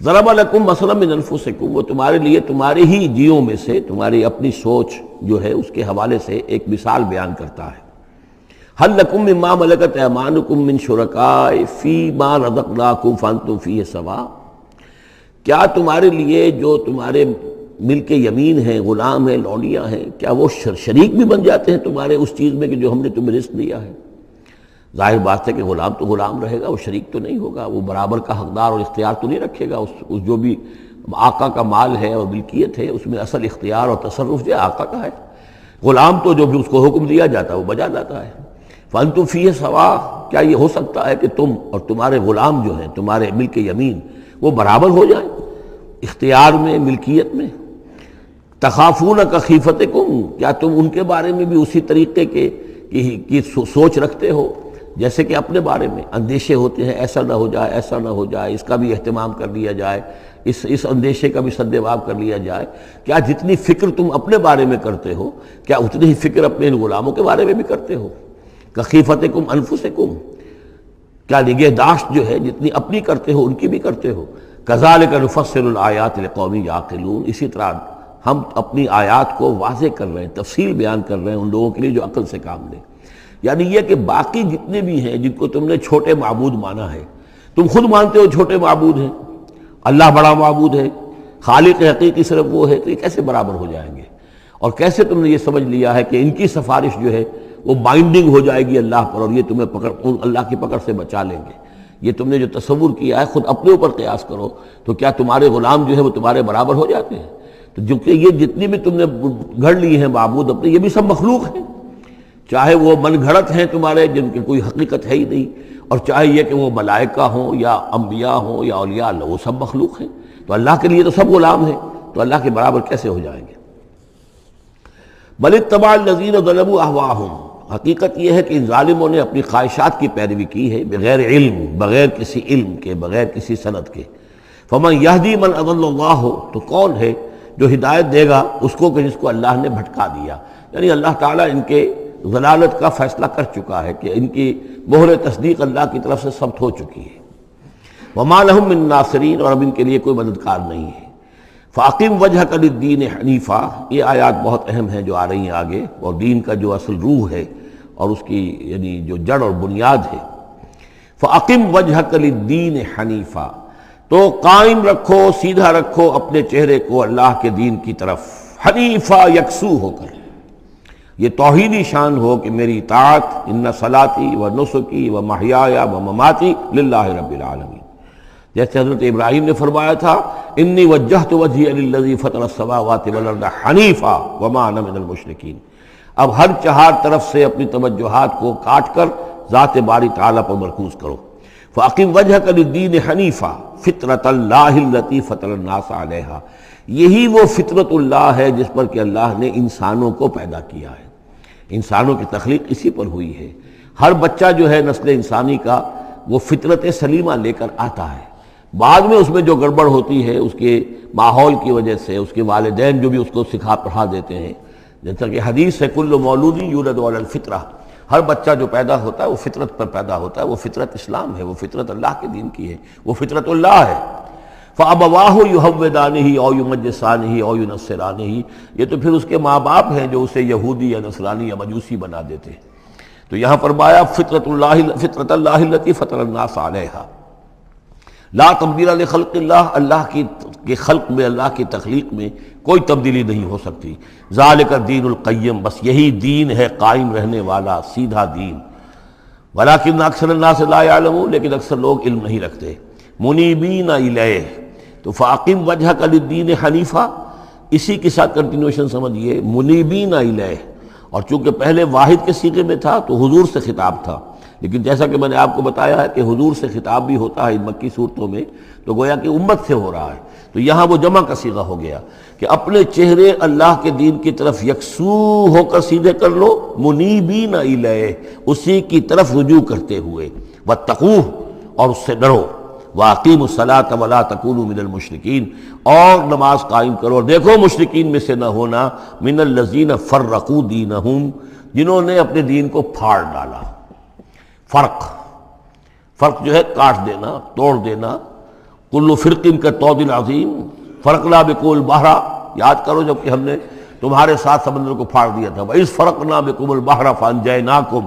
ضرب لکم مثلا من انفسکم، وہ تمہارے لیے تمہارے ہی جیوں میں سے، تمہاری اپنی سوچ جو ہے اس کے حوالے سے ایک مثال بیان کرتا ہے۔ هل لکم مما ملکت ایمانکم من شرکاء فیما رزقناکم فانتم فیہ سواء، کیا تمہارے لیے جو تمہارے ملک یمین ہیں، غلام ہیں، لونڈیاں ہیں، کیا وہ شریک بھی بن جاتے ہیں تمہارے اس چیز میں کہ جو ہم نے تمہیں رزق دیا ہے؟ ظاہر بات ہے کہ غلام تو غلام رہے گا، وہ شریک تو نہیں ہوگا، وہ برابر کا حقدار اور اختیار تو نہیں رکھے گا۔ اس جو بھی آقا کا مال ہے اور ملکیت ہے، اس میں اصل اختیار اور تصرف جو ہے آقا کا ہے۔ غلام تو جو بھی اس کو حکم دیا جاتا ہے وہ بجا جاتا ہے۔ فانتم فیہ سواء، کیا یہ ہو سکتا ہے کہ تم اور تمہارے غلام جو ہیں، تمہارے ملک یمین، وہ برابر ہو جائیں اختیار میں، ملکیت میں؟ تخافون کخیفتکم، کیا تم ان کے بارے میں بھی اسی طریقے کی سوچ رکھتے ہو جیسے کہ اپنے بارے میں اندیشے ہوتے ہیں، ایسا نہ ہو جائے، ایسا نہ ہو جائے، اس کا بھی اہتمام کر لیا جائے، اس اندیشے کا بھی سدباب کر لیا جائے؟ کیا جتنی فکر تم اپنے بارے میں کرتے ہو، کیا اتنی ہی فکر اپنے ان غلاموں کے بارے میں بھی کرتے ہو؟ کخیفتکم انفسکم، کیا نگہداشت جو ہے جتنی اپنی کرتے ہو ان کی بھی کرتے ہو؟ کذالک نفصل الآیات لقوم یعقلون، اسی طرح ہم اپنی آیات کو واضح کر رہے ہیں، تفصیل بیان کر رہے ہیں ان لوگوں کے لیے جو عقل سے کام لیں۔ یعنی یہ کہ باقی جتنے بھی ہیں جن کو تم نے چھوٹے معبود مانا ہے، تم خود مانتے ہو چھوٹے معبود ہیں، اللہ بڑا معبود ہے، خالق حقیقی صرف وہ ہے، تو یہ کیسے برابر ہو جائیں گے؟ اور کیسے تم نے یہ سمجھ لیا ہے کہ ان کی سفارش جو ہے وہ بائنڈنگ ہو جائے گی اللہ پر اور یہ تمہیں اللہ کی پکڑ سے بچا لیں گے؟ یہ تم نے جو تصور کیا ہے خود اپنے اوپر قیاس کرو، تو کیا تمہارے غلام جو ہے وہ تمہارے برابر ہو جاتے ہیں؟ تو جو کہ یہ جتنی بھی تم نے گھڑ لی ہیں معبود اپنے، یہ بھی سب مخلوق ہیں، چاہے وہ من گھڑت ہیں تمہارے جن کی کوئی حقیقت ہے ہی نہیں، اور چاہے یہ کہ وہ ملائکہ ہوں یا انبیاء ہوں یا اولیاء اللہ، وہ سب مخلوق ہیں۔ تو اللہ کے لیے تو سب غلام ہیں، تو اللہ کے برابر کیسے ہو جائیں گے؟ بل اتبع الذین ظلموا اہواءہم، حقیقت یہ ہے کہ ان ظالموں نے اپنی خواہشات کی پیروی کی ہے، بغیر علم، بغیر کسی علم کے، بغیر کسی سند کے۔ فمن یہدی من اضل اللہ، تو کون ہے جو ہدایت دے گا اس کو کہ جس کو اللہ نے بھٹکا دیا؟ یعنی اللہ تعالیٰ ان کے ضلالت کا فیصلہ کر چکا ہے کہ ان کی مہر تصدیق اللہ کی طرف سے ثبت ہو چکی ہے۔ وما لہم من ناصرین، اور اب ان کے لیے کوئی مددگار نہیں ہے۔ فاقم وجہک للدین حنیفا، یہ آیات بہت اہم ہیں جو آ رہی ہیں آگے، اور دین کا جو اصل روح ہے اور اس کی یعنی جو جڑ اور بنیاد ہے۔ فاقم وجہک للدین حنیفا، تو قائم رکھو، سیدھا رکھو اپنے چہرے کو اللہ کے دین کی طرف، حنیفا، یکسو ہو کر۔ یہ توحیدی شان ہو کہ میری اطاعت، ان صلاتی و نسکی و محیایا و مماتی للہ رب العالمین، جیسے حضرت ابراہیم نے فرمایا تھا انی وجہت وجہی للذی فطر السماوات والارض حنیفا وما انا من المشرکین۔ اب ہر چہار طرف سے اپنی توجہات کو کاٹ کر ذات باری تعالیٰ پر مرکوز کرو۔ فاقم وجہک للدین حنیفا فطرۃ اللہ التی فطر الناس علیہا، یہی وہ فطرت اللہ ہے جس پر کہ اللہ نے انسانوں کو پیدا کیا ہے۔ انسانوں کی تخلیق اسی پر ہوئی ہے۔ ہر بچہ جو ہے نسل انسانی کا وہ فطرت سلیمہ لے کر آتا ہے، بعد میں اس میں جو گڑبڑ ہوتی ہے اس کے ماحول کی وجہ سے، اس کے والدین جو بھی اس کو سکھا پڑھا دیتے ہیں، جیسا کہ حدیث ہے کل مولود یولد علی الفطرہ، ہر بچہ جو پیدا ہوتا ہے وہ فطرت پر پیدا ہوتا ہے، وہ فطرت اسلام ہے، وہ فطرت اللہ کے دین کی ہے، وہ فطرت اللہ ہے۔ فَأَبَوَاهُ يُهَوِّدَانِهِ أَوْ يُمَجِّسَانِهِ أَوْ يُنَصِّرَانِهِ، یہ تو پھر اس کے ماں باپ ہیں جو اسے یہودی یا نصرانی یا مجوسی بنا دیتے ہیں۔ تو یہاں فرمایا فطرت اللہ التی فطر الناس علیہا، لا تبدیل لخلق اللہ، اللہ کی خلق میں، اللہ کی تخلیق میں کوئی تبدیلی نہیں ہو سکتی۔ ذالک الدین القیم، بس یہی دین ہے قائم رہنے والا سیدھا دین۔ ولکن اکثر الناس لا یعلمون، لیکن اکثر لوگ علم نہیں رکھتے۔ منیبین الیہ، تو فاقم وجہک للدین حنیفا، اسی کے ساتھ کنٹینویشن سمجھیے، منیبین الیہ، اور چونکہ پہلے واحد کے صیغے میں تھا تو حضور سے خطاب تھا، لیکن جیسا کہ میں نے آپ کو بتایا ہے کہ حضور سے خطاب بھی ہوتا ہے ان مکی صورتوں میں، تو گویا کہ امت سے ہو رہا ہے، تو یہاں وہ جمع کا صیغہ ہو گیا کہ اپنے چہرے اللہ کے دین کی طرف یکسو ہو کر سیدھے کر لو، منیبین الیہ، اسی کی طرف رجوع کرتے ہوئے، واتقوہ، اور اس سے ڈرو، وَأَقِیمُوا الصَّلَاةَ وَلَا تَکُونُوا مِنَ الْمُشْرِکِینَ، اور نماز قائم کرو، اور دیکھو مشرکین میں سے نہ ہونا، مِنَ الَّذِینَ فَرَّقُوا دِینَہُم، جنہوں نے اپنے دین کو پھاڑ ڈالا۔ فرق جو ہے کاٹ دینا، توڑ دینا، کل فرق کالطود العظیم فرقنا بکم البحر، یاد کرو جب کہ ہم نے تمہارے ساتھ سمندر کو پھاڑ دیا تھا، وَإِذْ فَرَقْنَا بِكُمُ الْبَحْرَ فَأَنْجَيْنَاكُمْ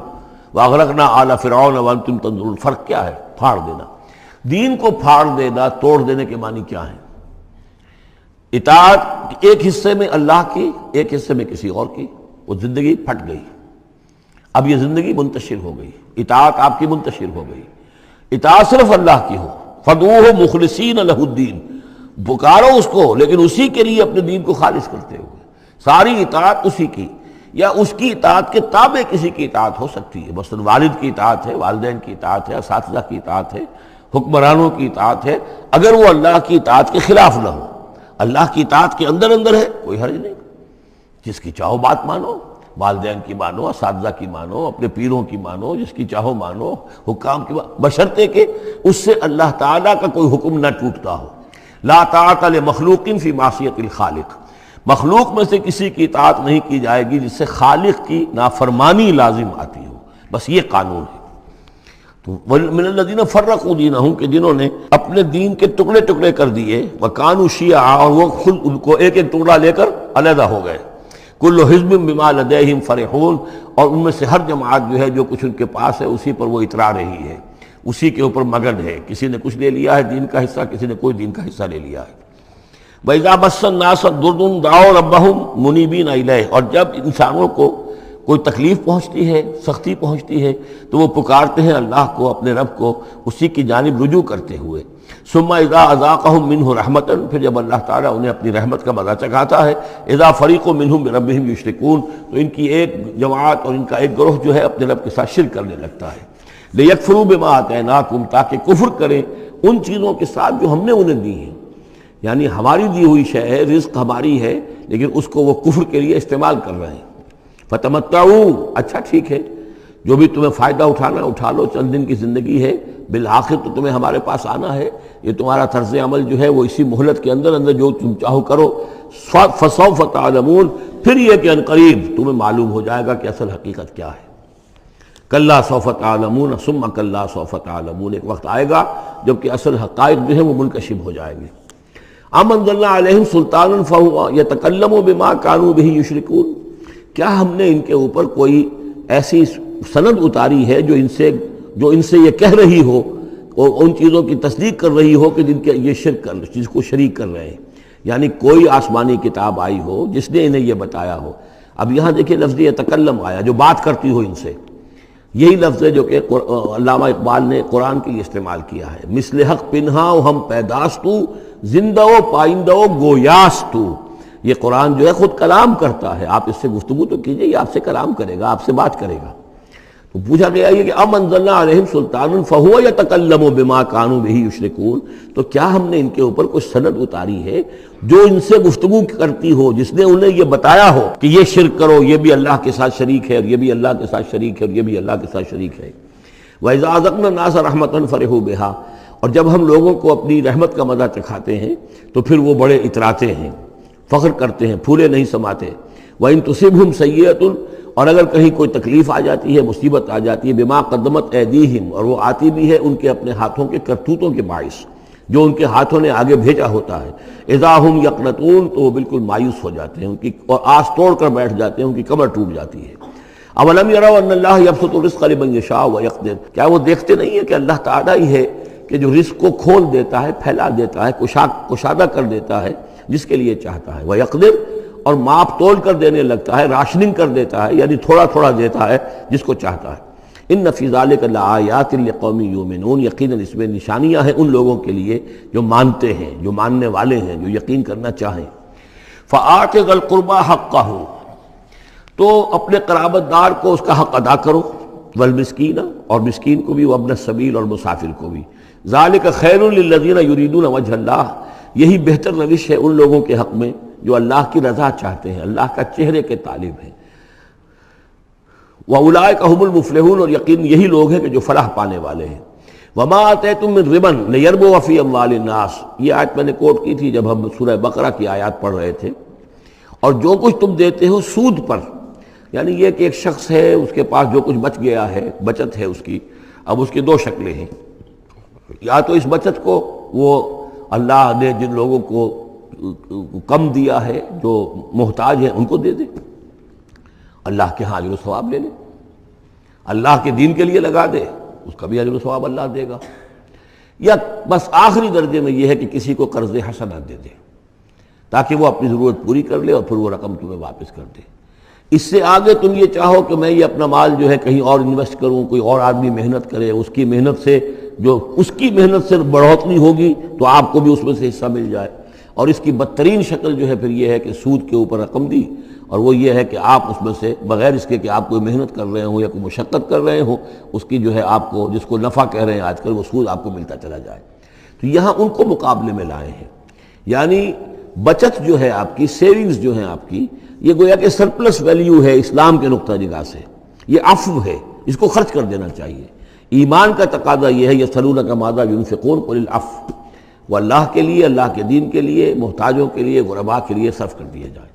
وَأَغْرَقْنَا آلَ فِرْعَوْنَ وَأَنْتُمْ تَنظُرُونَ۔ فرق کیا ہے؟ پھاڑ دینا۔ دین کو پھاڑ دینا، توڑ دینے کے معنی کیا ہیں؟ اطاعت ایک حصے میں اللہ کی، ایک حصے میں کسی اور کی، وہ زندگی پھٹ گئی۔ اب یہ زندگی منتشر ہو گئی، اطاعت آپ کی منتشر ہو گئی۔ اطاعت صرف اللہ کی ہو، فَدْعُوهُ مُخْلِصِينَ لَهُ الدِّينَ، پکارو اس کو لیکن اسی کے لیے اپنے دین کو خالص کرتے ہوئے۔ ساری اطاعت اسی کی، یا اس کی اطاعت کے تابع کسی کی اطاعت ہو سکتی ہے، مثلا والد کی اطاعت ہے، والدین کی اطاعت ہے، اساتذہ کی اطاعت ہے، حکمرانوں کی اطاعت ہے، اگر وہ اللہ کی اطاعت کے خلاف نہ ہو، اللہ کی اطاعت کے اندر اندر ہے، کوئی حرج نہیں، جس کی چاہو بات مانو، والدین کی مانو، اساتذہ کی مانو، اپنے پیروں کی مانو، جس کی چاہو مانو، حکام کی مانو، بشرطے کہ اس سے اللہ تعالیٰ کا کوئی حکم نہ ٹوٹتا ہو۔ لا طاعۃ لمخلوق فی معصیۃ الخالق، مخلوق میں سے کسی کی اطاعت نہیں کی جائے گی جس سے خالق کی نافرمانی لازم آتی ہو، بس یہ قانون ہے۔ تو من الذین فرقوا دینہم، کہ جنہوں نے اپنے دین کے ٹکڑے ٹکڑے کر دیے، وکانوا شیعا، اور وہ خود ان کو ایک ایک ٹکڑا لے کر علیحدہ ہو گئے۔ کل حزب بما لدیہم فرحون، اور ان میں سے ہر جماعت جو ہے جو کچھ ان کے پاس ہے اسی پر وہ اترا رہی ہے، اسی کے اوپر مگن ہے، کسی نے کچھ لے لیا ہے دین کا حصہ، کسی نے کوئی دین کا حصہ لے لیا ہے۔ وَإِذَا مَسَّ النَّاسَ ضُرٌّ دَعَوْا رَبَّهُمْ مُنِيبِينَ إِلَيْهِ، اور جب انسانوں کو کوئی تکلیف پہنچتی ہے، سختی پہنچتی ہے، تو وہ پکارتے ہیں اللہ کو، اپنے رب کو، اسی کی جانب رجوع کرتے ہوئے۔ ثُمَّ إِذَا أَذَاقَهُم مِّنْهُ رَحْمَةً، پھر جب اللہ تعالیٰ انہیں اپنی رحمت کا مزہ چکھاتا ہے، إِذَا فَرِيقٌ مِّنْهُم بِرَبِّهِمْ يُشْرِكُونَ، تو ان کی ایک جماعت اور ان کا ایک گروہ جو ہے اپنے رب کے ساتھ شرک کرنے لگتا ہے۔ لِيَكْفُرُوا بِمَا آتَيْنَاكُمْ، تاکہ کفر کریں ان چیزوں کے ساتھ جو ہم نے انہیں دی ہیں، یعنی ہماری دی ہوئی شے ہے، رزق ہماری ہے، لیکن اس کو وہ کفر کے لیے استعمال کر رہے ہیں۔ فتمتعوا، اچھا ٹھیک ہے، جو بھی تمہیں فائدہ اٹھانا اٹھا لو، چند دن کی زندگی ہے، بالآخر تو تمہیں ہمارے پاس آنا ہے، یہ تمہارا طرز عمل جو ہے وہ اسی مہلت کے اندر اندر جو تم چاہو کرو۔ فسوف تعلمون، پھر یہ کہ عنقریب تمہیں معلوم ہو جائے گا کہ اصل حقیقت کیا ہے۔ کلا سوف تعلمون ثم کلا سوف تعلمون، ایک وقت آئے گا جب کہ اصل حقائق جو ہے وہ منکشف ہو جائیں گے۔ ام انزلنا علیہم سلطانا فہو یتکلم بما کانوا بہ یشرکون، کیا ہم نے ان کے اوپر کوئی ایسی سند اتاری ہے جو ان سے یہ کہہ رہی ہو اور ان چیزوں کی تصدیق کر رہی ہو کہ جن کے یہ شرک کر جس کو شریک کر رہے ہیں، یعنی کوئی آسمانی کتاب آئی ہو جس نے انہیں یہ بتایا ہو۔ اب یہاں دیکھیں لفظ یتکلم آیا، جو بات کرتی ہو ان سے، یہی لفظ ہے جو کہ علامہ اقبال نے قرآن کے لیے استعمال کیا ہے۔ مثل حق پنہا و ہم پیداستو، زندہ و پائندہ و گویاستو، یہ قرآن جو ہے خود کلام کرتا ہے، آپ اس سے گفتگو تو کیجئے، یہ آپ سے کلام کرے گا، آپ سے بات کرے گا۔ تو پوچھا گیا یہ کہ ام انزلنا علیہم سلطانا فہو یتکلم بما کانوا بہ یشرکون، تو کیا ہم نے ان کے اوپر کوئی سند اتاری ہے جو ان سے گفتگو کرتی ہو، جس نے انہیں یہ بتایا ہو کہ یہ شرک کرو، یہ بھی اللہ کے ساتھ شریک ہے، اور یہ بھی اللہ کے ساتھ شریک ہے، اور یہ بھی اللہ کے ساتھ شریک ہے۔ وَإِذَا أَذَقْنَا النَّاسَ رَحْمَةً فَرِحُوا بِهَا، اور جب ہم لوگوں کو اپنی رحمت کا مزہ چکھاتے ہیں تو پھر وہ بڑے اتراتے ہیں، فخر کرتے ہیں، پھولے نہیں سماتے۔ وَإِن تُصِبْهُمْ سَيِّئَةٌ، اور اگر کہیں کوئی تکلیف آ جاتی ہے، مصیبت آ جاتی ہے، بما قدمت ایدیہم، اور وہ آتی بھی ہے ان کے اپنے ہاتھوں کے کرتوتوں کے باعث، جو ان کے ہاتھوں نے آگے بھیجا ہوتا ہے، اذا ہم یقنطون، تو وہ بالکل مایوس ہو جاتے ہیں، ان کی اور آس توڑ کر بیٹھ جاتے ہیں، ان کی کمر ٹوٹ جاتی ہے۔ اولم یروا ان اللہ یبسط الرزق لمن یشاء ویقدر، کیا وہ دیکھتے نہیں ہیں کہ اللہ تعالیٰ ہی ہے کہ جو رزق کو کھول دیتا ہے، پھیلا دیتا ہے، کشادہ کر دیتا ہے جس کے لیے چاہتا ہے، ویقدر، اور ماپ تول کر دینے لگتا ہے، راشننگ کر دیتا ہے، یعنی تھوڑا تھوڑا دیتا ہے جس کو چاہتا ہے۔ ان فی ذلک لآیات لقوم یؤمنون، یقیناً اس میں نشانیاں ہیں ان لوگوں کے لیے جو مانتے ہیں، جو ماننے والے ہیں، جو یقین کرنا چاہیں۔ فآت ذی القربى حقہ، تو اپنے قرابت دار کو اس کا حق ادا کرو، والمسکین، اور مسکین کو بھی، وابن السبیل، اور مسافر کو بھی۔ ذالک خیر للذین یریدون وجہ اللہ، یہی بہتر روش ہے ان لوگوں کے حق میں جو اللہ کی رضا چاہتے ہیں، اللہ کا چہرے کے طالب ہیں۔ وَأُولَٰئِكَ هُمُ الْمُفْلِحُونَ، اور یقین یہی لوگ ہیں کہ جو فلاح پانے والے ہیں۔ وَمَا آتَيْتُم مِّن رِّبًا لِيَرْبُوَ فِي أَمْوَالِ النَّاسِ، یہ آیت میں نے کوٹ کی تھی جب ہم سورہ بقرہ کی آیات پڑھ رہے تھے۔ اور جو کچھ تم دیتے ہو سود پر، یعنی یہ کہ ایک شخص ہے، اس کے پاس جو کچھ بچ گیا ہے، بچت ہے اس کی، اب اس کی دو شکلیں ہیں، یا تو اس بچت کو وہ اللہ نے جن لوگوں کو کم دیا ہے، جو محتاج ہیں، ان کو دے دے، اللہ کے ہاں اجر و ثواب لے لے، اللہ کے دین کے لیے لگا دے، اس کا بھی اجر و ثواب اللہ دے گا۔ یا بس آخری درجے میں یہ ہے کہ کسی کو قرض حسنہ دے دے تاکہ وہ اپنی ضرورت پوری کر لے اور پھر وہ رقم تمہیں واپس کر دے۔ اس سے آگے تم یہ چاہو کہ میں یہ اپنا مال جو ہے کہیں اور انویسٹ کروں، کوئی اور آدمی محنت کرے، اس کی محنت سے جو اس کی محنت سے بڑھوتری ہوگی تو آپ کو بھی اس میں سے حصہ مل جائے، اور اس کی بدترین شکل جو ہے پھر یہ ہے کہ سود کے اوپر رقم دی، اور وہ یہ ہے کہ آپ اس میں سے بغیر اس کے کہ آپ کوئی محنت کر رہے ہوں یا کوئی مشقت کر رہے ہوں، اس کی جو ہے آپ کو، جس کو نفع کہہ رہے ہیں آج کل، وہ سود آپ کو ملتا چلا جائے۔ تو یہاں ان کو مقابلے میں لائے ہیں، یعنی بچت جو ہے آپ کی، سیونگز جو ہیں آپ کی، یہ گویا کہ سرپلس ویلیو ہے اسلام کے نقطہ نگاہ سے، یہ عفو ہے، اس کو خرچ کر دینا چاہیے۔ ایمان کا تقاضا یہ ہے، یسألونک ماذا ینفقون قل العفو، وہ اللہ کے لیے، اللہ کے دین کے لیے، محتاجوں کے لیے، غرباء کے لیے صرف کر دیا جائے۔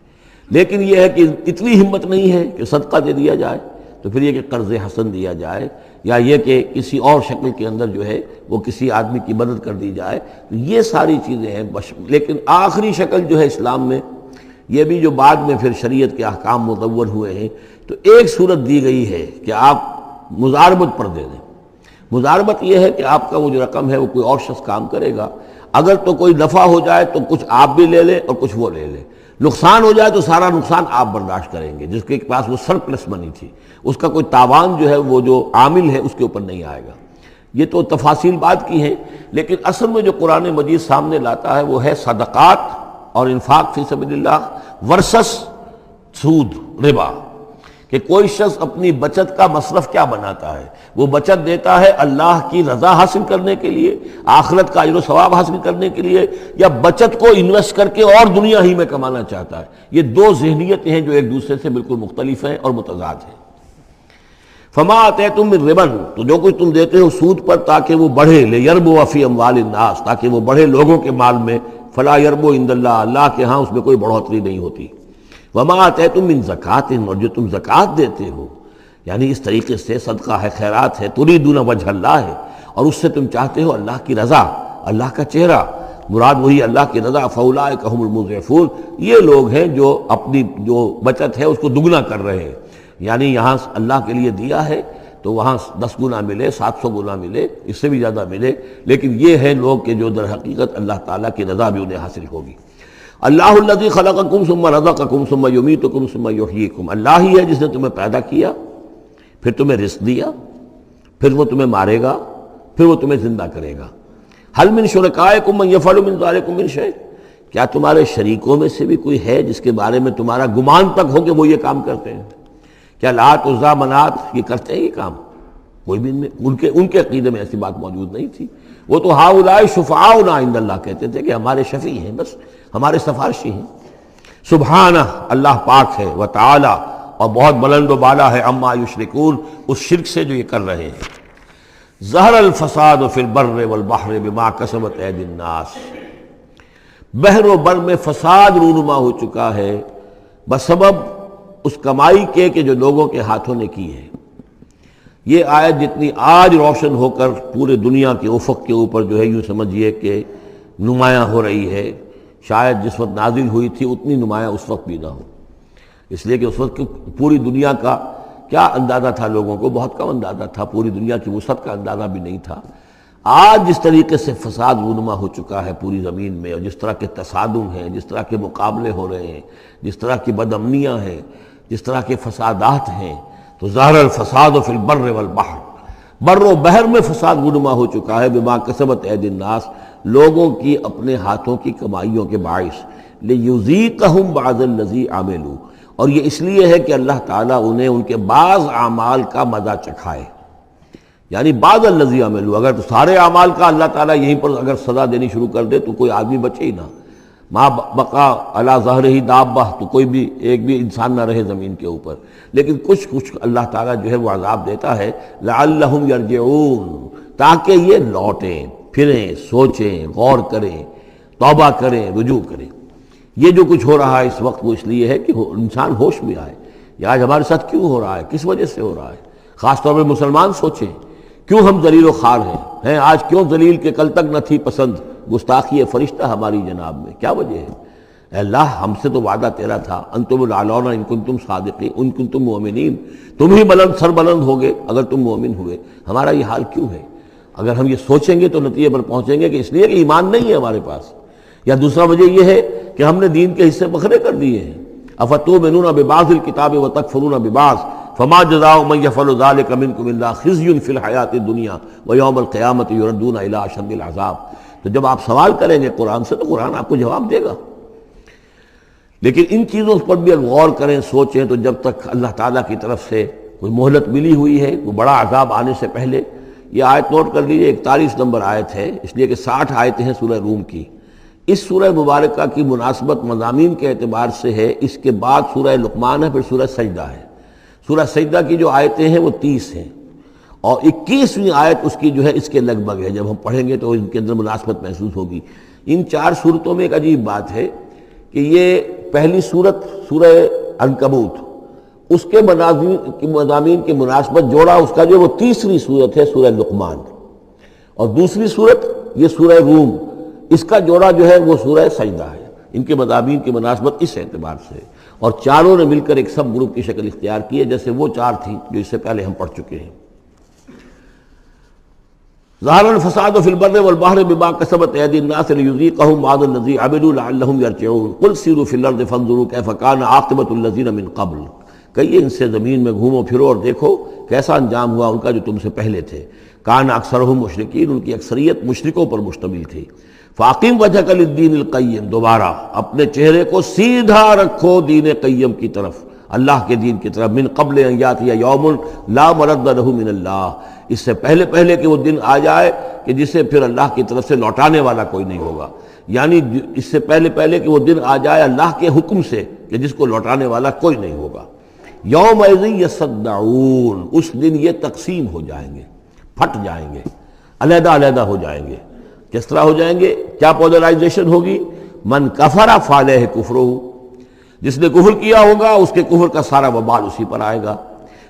لیکن یہ ہے کہ اتنی ہمت نہیں ہے کہ صدقہ دے دیا جائے، تو پھر یہ کہ قرض حسن دیا جائے، یا یہ کہ کسی اور شکل کے اندر جو ہے وہ کسی آدمی کی مدد کر دی جائے، تو یہ ساری چیزیں ہیں۔ لیکن آخری شکل جو ہے اسلام میں، یہ بھی جو بعد میں پھر شریعت کے احکام مدون ہوئے ہیں، تو ایک صورت دی گئی ہے کہ آپ مزاربت پر دے دیں۔ مزاربت یہ ہے کہ آپ کا وہ جو رقم ہے وہ کوئی اور شخص کام کرے گا، اگر تو کوئی نفع ہو جائے تو کچھ آپ بھی لے لیں اور کچھ وہ لے لیں، نقصان ہو جائے تو سارا نقصان آپ برداشت کریں گے، جس کے پاس وہ سرپلس منی تھی، اس کا کوئی تاوان جو ہے وہ جو عامل ہے اس کے اوپر نہیں آئے گا۔ یہ تو تفاصیل بات کی ہیں، لیکن اصل میں جو قرآن مجید سامنے لاتا ہے وہ ہے صدقات اور انفاق فی سبیل اللہ ورسس سود، ربا، کہ کوئی شخص اپنی بچت کا مصرف کیا بناتا ہے، وہ بچت دیتا ہے اللہ کی رضا حاصل کرنے کے لیے، آخرت کا اجر و ثواب حاصل کرنے کے لیے، یا بچت کو انویسٹ کر کے اور دنیا ہی میں کمانا چاہتا ہے۔ یہ دو ذہنیتیں ہیں جو ایک دوسرے سے بالکل مختلف ہیں اور متضاد ہیں۔ فما آتیتم من ربا، تو جو کچھ تم دیتے ہو سود پر تاکہ وہ بڑھے، لیربو فی اموال الناس، تاکہ وہ بڑھے لوگوں کے مال میں، فلا یربو عند اللہ، اللہ کے ہاں اس میں کوئی بڑھوتری نہیں ہوتی۔ وما آتیتم من زکوٰۃ، اور جو تم زکوٰۃ دیتے ہو، یعنی اس طریقے سے صدقہ ہے، خیرات ہے، تریدون وجہ اللہ ہے، اور اس سے تم چاہتے ہو اللہ کی رضا، اللہ کا چہرہ، مراد وہی اللہ کی رضا، فاولئک هم المضعفون، یہ لوگ ہیں جو اپنی جو بچت ہے اس کو دگنا کر رہے ہیں، یعنی یہاں اللہ کے لیے دیا ہے تو وہاں 10 گنا ملے، 700 گنا ملے، اس سے بھی زیادہ ملے، لیکن یہ ہے لوگ کہ جو در حقیقت اللہ تعالیٰ کی رضا بھی انہیں حاصل ہوگی۔ اللہ الذی خلقکم ثم رزقکم ثم یمیتکم ثم یحییکم، اللہ ہی ہے جس نے تمہیں پیدا کیا، پھر تمہیں رزق دیا، پھر وہ تمہیں مارے گا، پھر وہ تمہیں زندہ کرے گا۔ هل من شرکائکم من یفعل من ذلکم من شیء، کیا تمہارے شریکوں میں سے بھی کوئی ہے جس کے بارے میں تمہارا گمان تک ہو کہ وہ یہ کام کرتے ہیں؟ کیا لات عزیٰ منات یہ کرتے ہیں یہ کام؟ کوئی بھی ان کے عقیدے میں ایسی بات موجود نہیں تھی۔ وہ تو ہؤلاء شفعاؤنا عند اللہ کہتے تھے کہ ہمارے شفیع ہیں، بس ہمارے سفارشی ہیں۔ سبحانہ، اللہ پاک ہے، وتعالی، اور بہت بلند و بالا ہے، عما یشرکون، اس شرک سے جو یہ کر رہے ہیں۔ ظہر الفساد فی البر والبحر بما کسبت ایدی الناس، بحر و بر میں فساد رونما ہو چکا ہے بسبب اس کمائی کے کہ جو لوگوں کے ہاتھوں نے کی ہے۔ یہ آیت جتنی آج روشن ہو کر پورے دنیا کے افق کے اوپر جو ہے یوں سمجھیے کہ نمایاں ہو رہی ہے، شاید جس وقت نازل ہوئی تھی اتنی نمایاں اس وقت بھی نہ ہو، اس لیے کہ اس وقت پوری دنیا کا کیا اندازہ تھا، لوگوں کو بہت کم اندازہ تھا، پوری دنیا کی وسعت کا اندازہ بھی نہیں تھا۔ آج جس طریقے سے فساد رونما ہو چکا ہے پوری زمین میں، اور جس طرح کے تصادم ہیں، جس طرح کے مقابلے ہو رہے ہیں، جس طرح کی بد امنیاں ہیں، جس طرح کے فسادات ہیں، تو ظاہر الفساد فی البر والبحر، بر و بحر میں فساد رونما ہو چکا ہے، بما کسبت ایدی الناس، لوگوں کی اپنے ہاتھوں کی کمائیوں کے باعث، لیذیقہم بعض الذی عملوا، اور یہ اس لیے ہے کہ اللہ تعالیٰ انہیں ان کے بعض اعمال کا مزہ چکھائے، یعنی بعض الذی عملوا، اگر سارے اعمال کا اللہ تعالیٰ یہیں پر اگر سزا دینی شروع کر دے تو کوئی آدمی بچے ہی نہ، ما بقا علی ظہرہ دابہ، تو کوئی بھی ایک بھی انسان نہ رہے زمین کے اوپر، لیکن کچھ اللہ تعالیٰ جو ہے وہ عذاب دیتا ہے، لعلہم یرجعون، تاکہ یہ لوٹیں پھریں، سوچیں، غور کریں، توبہ کریں، رجوع کریں۔ یہ جو کچھ ہو رہا ہے اس وقت وہ اس لیے ہے کہ انسان ہوش میں آئے، یہ آج ہمارے ساتھ کیوں ہو رہا ہے، کس وجہ سے ہو رہا ہے، خاص طور پہ مسلمان سوچیں کیوں ہم ذلیل و خوار ہیں آج، کیوں ذلیل کہ کل تک نہ تھی پسند گستاخی فرشتہ ہماری جناب میں، کیا وجہ ہے؟ اے اللہ ہم سے تو وعدہ تیرا تھا انتم الاعلون ان کنتم صادقین ان کنتم مؤمنین، تم ہی بلند سر بلند ہوگے اگر تم مومن ہوئے، ہمارا یہ حال کیوں ہے؟ اگر ہم یہ سوچیں گے تو نتیجے پر پہنچیں گے کہ اس لیے کہ ایمان نہیں ہے ہمارے پاس، یا دوسرا وجہ یہ ہے کہ ہم نے دین کے حصے بکھرے کر دیے ہیں۔ افتؤمنون ببعض الکتاب وتکفرون ببعض فما جزاء من يفعل ذلك منكم الا خزي في الحیاۃ الدنیا ویوم القیامۃ یردون الی اشد العذاب۔ تو جب آپ سوال کریں گے قرآن سے تو قرآن آپ کو جواب دے گا، لیکن ان چیزوں پر بھی اگر غور کریں سوچیں تو جب تک اللہ تعالیٰ کی طرف سے کوئی مہلت ملی ہوئی ہے، کوئی بڑا عذاب آنے سے پہلے، یہ آیت نوٹ کر لیجئے 41 نمبر آیت ہے، اس لیے کہ 60 آیتیں ہیں سورہ روم کی۔ اس سورہ مبارکہ کی مناسبت مضامین کے اعتبار سے ہے، اس کے بعد سورہ لقمان ہے، پھر سورہ سجدہ ہے۔ سورہ سجدہ کی جو آیتیں ہیں وہ 30 ہیں، اور 21ویں آیت اس کی جو ہے اس کے لگ بھگ ہے، جب ہم پڑھیں گے تو ان کے اندر مناسبت محسوس ہوگی۔ ان 4 صورتوں میں ایک عجیب بات ہے کہ یہ پہلی صورت سورہ عنکبوت، اس کے مضامین کی مناسبت جوڑا اس کا جو وہ تیسری صورت ہے سورہ لقمان، اور دوسری صورت یہ سورہ روم، اس کا جوڑا جو ہے وہ سورہ سجدہ ہے۔ ان کے مضامین کی مناسبت اس اعتبار سے، اور چاروں نے مل کر ایک سب گروپ کی شکل اختیار کی ہے، جیسے وہ 4 تھیں جو اس سے پہلے ہم پڑھ چکے ہیں۔ ظہر الفساد فی البر والبحر بما کسبت ایدی الناس لیذیقہم بعض الذی عملوا لعلہم یرجعون قل سیروا فی الارض فانظروا کیف کان عاقبۃ الذین من قبل، کہیے ان سے زمین میں گھومو پھرو اور دیکھو کیسا انجام ہوا ان کا جو تم سے پہلے تھے۔ کان اکثرہم مشرکین، ان کی اکثریت مشرکوں پر مشتمل تھی۔ فاقم وجہک للدین القیم، دوبارہ اپنے چہرے کو سیدھا رکھو دین قیم کی طرف، اللہ کے دین کی طرف، من قبل ان یاتی یوم لا مرد لہ من اللہ، اس سے پہلے کہ وہ دن آ جائے کہ جسے پھر اللہ کی طرف سے لوٹانے والا کوئی نہیں ہوگا، یعنی اس سے پہلے کہ وہ دن آ جائے اللہ کے حکم سے کہ جس کو لوٹانے والا کوئی نہیں ہوگا۔ یومئذ یصدعون، اس دن یہ تقسیم ہو جائیں گے، پھٹ جائیں گے، علیحدہ علیحدہ ہو جائیں گے۔ کس طرح ہو جائیں گے؟ کیا پولرائزیشن ہوگی؟ من کفر فعلیہ کفرہ، جس نے کفر کیا ہوگا اس کے کفر کا سارا وبال اسی پر آئے گا۔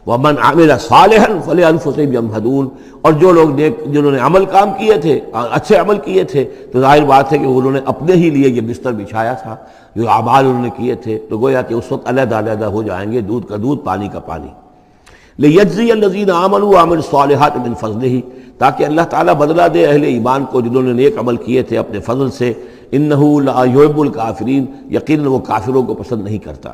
ومن عمل صالحا فلانفسہم یمہدون، اور جو لوگ جنہوں نے عمل کام کیے تھے، اچھے عمل کیے تھے، تو ظاہر بات ہے کہ انہوں نے اپنے ہی لیے یہ بستر بچھایا تھا، جو اعمال انہوں نے کیے تھے، تو گویا کہ اس وقت علیحدہ علیحدہ ہو جائیں گے، دودھ کا دودھ پانی کا پانی۔ لیجزی الذین آمنوا وعملوا الصالحات من فضلہ، تاکہ اللہ تعالیٰ بدلہ دے اہل ایمان کو جنہوں نے نیک عمل کیے تھے اپنے فضل سے۔ انہ لا یحب الکافرین، یقیناً وہ کافروں کو پسند نہیں کرتا۔